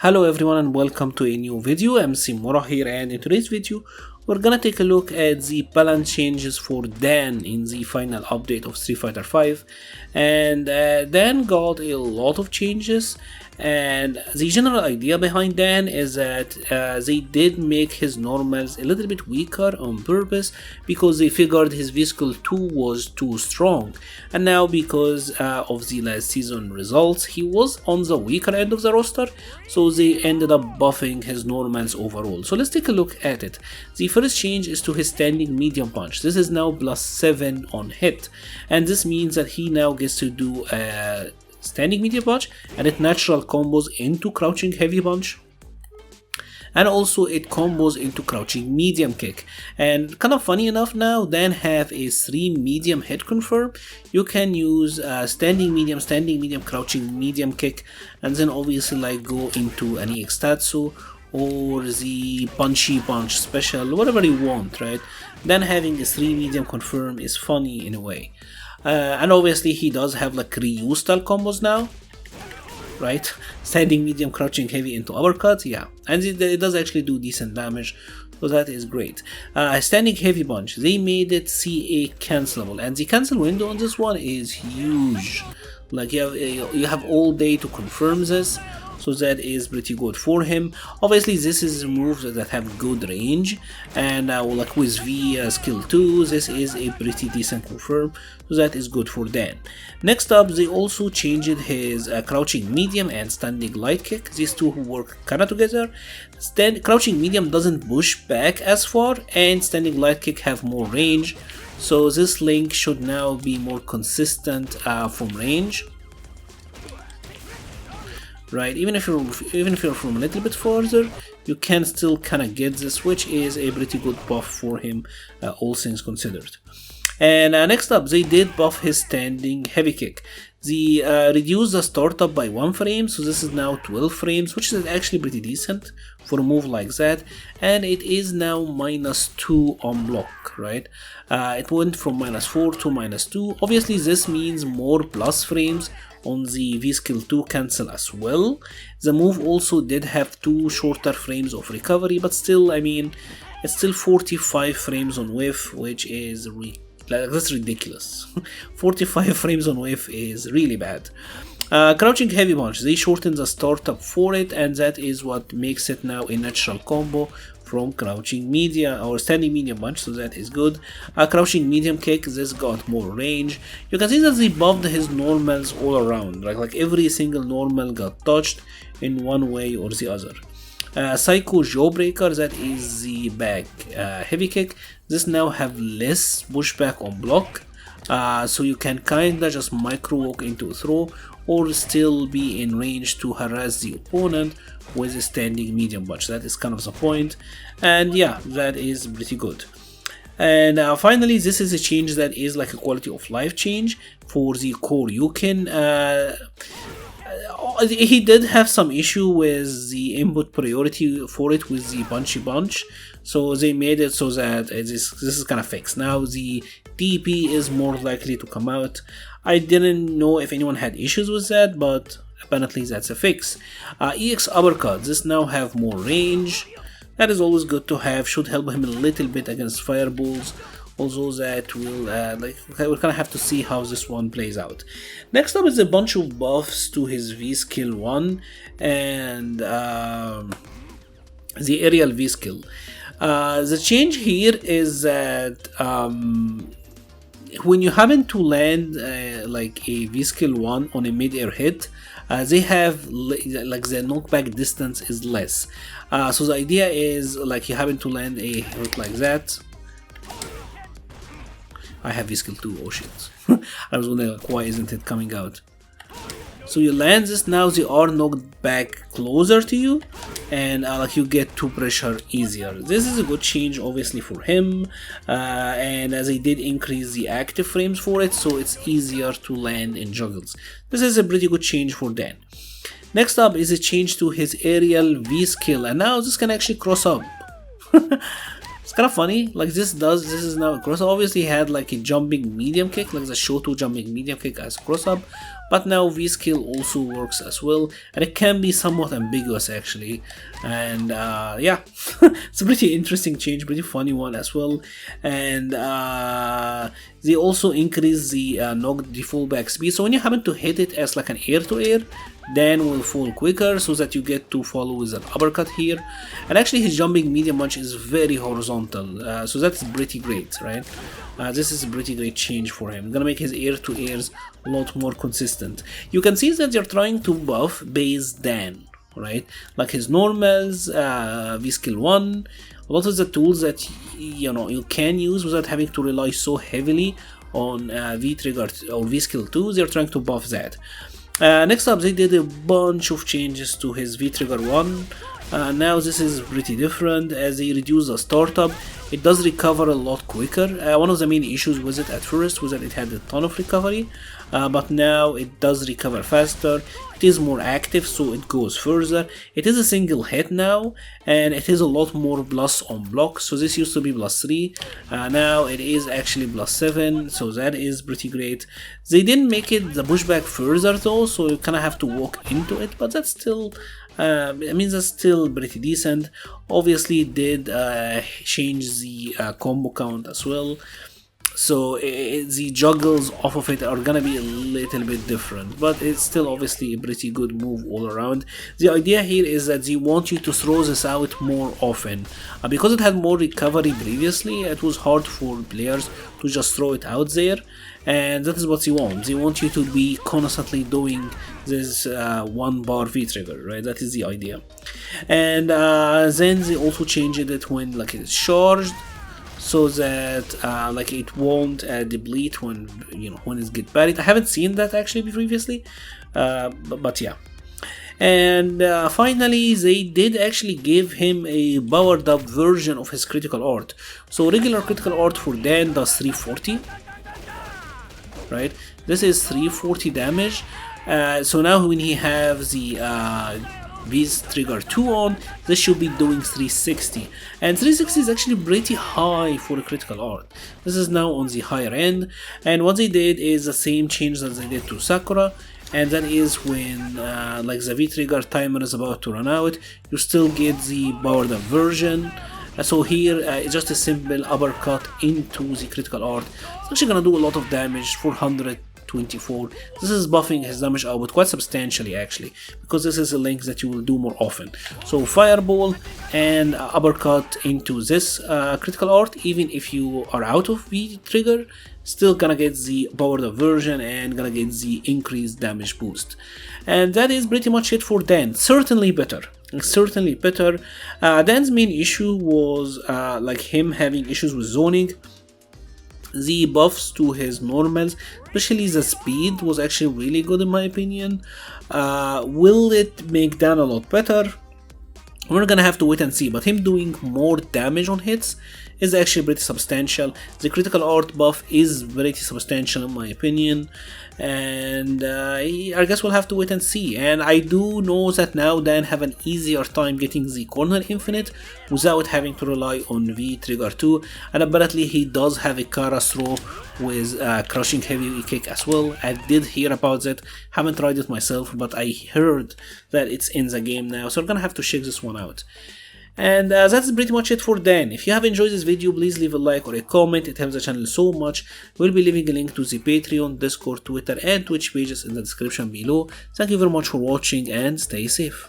Hello everyone and welcome to a new video. MC-Mura here, and in today's video we're gonna take a look at the balance changes for Dan in the final update of Street Fighter V. And Dan got a lot of changes, and the general idea behind Dan is that they did make his normals a little bit weaker on purpose because they figured his V-Skill 2 was too strong, and now because of the last season results he was on the weaker end of the roster, so they ended up buffing his normals overall. So let's take a look at it. The first change is to his standing medium punch. This is now +7 on hit, and this means that he now gets to do standing medium punch, and it natural combos into crouching heavy punch, and also it combos into crouching medium kick. And kind of funny enough, now Dan have a 3 medium hit confirm. You can use standing medium, crouching medium kick, and then obviously like go into any Extatsu or the punchy punch special, whatever you want, right? Then having a 3 medium confirm is funny in a way. And obviously he does have like Ryu style combos now, right? Standing medium, crouching heavy into uppercut, yeah, and it does actually do decent damage, so that is great. Standing heavy punch, they made it CA cancelable, and the cancel window on this one is huge. Like you have all day to confirm this, so that is pretty good for him. Obviously this is moves that have good range, and like with V skill 2, this is a pretty decent confirm, so that is good for Dan. Next up, they also changed his crouching medium and standing light kick. These two work kinda together. Crouching medium doesn't push back as far, and standing light kick have more range, so this link should now be more consistent from range. Right, even if you're from a little bit further, you can still kind of get this, which is a pretty good buff for him, all things considered. And next up, they did buff his standing heavy kick. They reduced the startup by 1 frame, so this is now 12 frames, which is actually pretty decent for a move like that. And it is now -2 on block, right? It went from -4 to -2. Obviously this means more plus frames on the V-Skill 2 cancel as well. The move also did have 2 shorter frames of recovery, but still, I mean, it's still 45 frames on whiff, which is that's ridiculous. 45 frames on whiff is really bad. Crouching heavy punch, they shortened the startup for it, and that is what makes it now a natural combo from crouching medium or standing medium punch, so that is good. Crouching medium kick, this got more range. You can see that they buffed his normals all around, like every single normal got touched in one way or the other. Psycho Jawbreaker, that is the back heavy kick. This now have less pushback on block, so you can kinda just micro walk into a throw or still be in range to harass the opponent with a standing medium punch. That is kind of the point, and yeah, that is pretty good. And finally, this is a change that is like a quality of life change for the core Yukin. He did have some issue with the input priority for it with the punchy punch, so they made it so that this is kind of fixed. Now the TP is more likely to come out. I didn't know if anyone had issues with that, but apparently that's a fix. EX uppercut, this now have more range. That is always good to have, should help him a little bit against fireballs. Also that will we'll kind of have to see how this one plays out. Next up is a bunch of buffs to his V skill 1 and the aerial V skill. The change here is that when you happen to land like a V skill 1 on a mid-air hit, they have like the knockback distance is less. So the idea is like you happen to land a hit like that. I have V-Skill 2, oh shit. I was wondering like, why isn't it coming out? So you land this, now they are knocked back closer to you, and like you get to pressure easier. This is a good change obviously for him, and as they did increase the active frames for it, so it's easier to land in juggles. This is a pretty good change for Dan. Next up is a change to his aerial V-Skill, and now this can actually cross up. It's kind of funny, like this is now a cross. Obviously had like a jumping medium kick, like the Shoto jumping medium kick as cross up, but now V skill also works as well, and it can be somewhat ambiguous actually. And yeah, it's a pretty interesting change, pretty funny one as well. And they also increase the knock default back speed, so when you happen to hit it as like an air to air, Dan will fall quicker so that you get to follow with an uppercut here. And actually his jumping medium punch is very horizontal, so that's pretty great, right? This is a pretty great change for him. Gonna make his air to airs a lot more consistent. You can see that they're trying to buff base Dan, right? Like his normals, V skill 1, a lot of the tools that you can use without having to rely so heavily on V trigger or V skill 2, they're trying to buff that. Next up, they did a bunch of changes to his V trigger 1. Now this is pretty different as they reduce the startup. It does recover a lot quicker. One of the main issues with it at first was that it had a ton of recovery, but now it does recover faster. It is more active, so it goes further. It is a single hit now, and it is a lot more plus on block. So this used to be +3, now it is actually +7, so that is pretty great. They didn't make it the pushback further though, so you kind of have to walk into it, but that's still I mean, that's still pretty decent. Obviously it did change the combo count as well, so the juggles off of it are gonna be a little bit different, but it's still obviously a pretty good move all around. The idea here is that they want you to throw this out more often. Because it had more recovery previously, it was hard for players to just throw it out there, and that is what they want. They want you to be constantly doing this 1 bar V trigger, right? That is the idea. And then they also changed it when like it's charged, so that like it won't deplete when when it gets buried. I haven't seen that actually previously, but yeah. And finally they did actually give him a powered up version of his critical art. So regular critical art for Dan does 340, right? This is 340 damage. So now when he has the V's trigger 2 on, this should be doing 360, and 360 is actually pretty high for a critical art. This is now on the higher end, and what they did is the same change that they did to Sakura, and that is when like the V trigger timer is about to run out, you still get the powered up version. So here it's just a simple uppercut into the critical art. It's actually gonna do a lot of damage, 424. This is buffing his damage output quite substantially actually, because this is a link that you will do more often. So fireball and uppercut into this critical art, even if you are out of V trigger, still gonna get the powered up version and gonna get the increased damage boost. And that is pretty much it for Dan. Certainly better. Certainly better. Dan's main issue was like him having issues with zoning. The buffs to his normals, especially the speed, was actually really good in my opinion. Will it make Dan a lot better? We're gonna have to wait and see, but him doing more damage on hits is actually pretty substantial. The critical art buff is pretty substantial in my opinion, and I guess we'll have to wait and see. And I do know that now Dan have an easier time getting the corner infinite without having to rely on V trigger 2, and apparently he does have a Kara throw with crushing heavy kick as well. I did hear about that, haven't tried it myself, but I heard that it's in the game now, so we're gonna have to check this one out. And that's pretty much it for Dan. If you have enjoyed this video, please leave a like or a comment, it helps the channel so much. We'll be leaving a link to the Patreon, Discord, Twitter and Twitch pages in the description below. Thank you very much for watching and stay safe.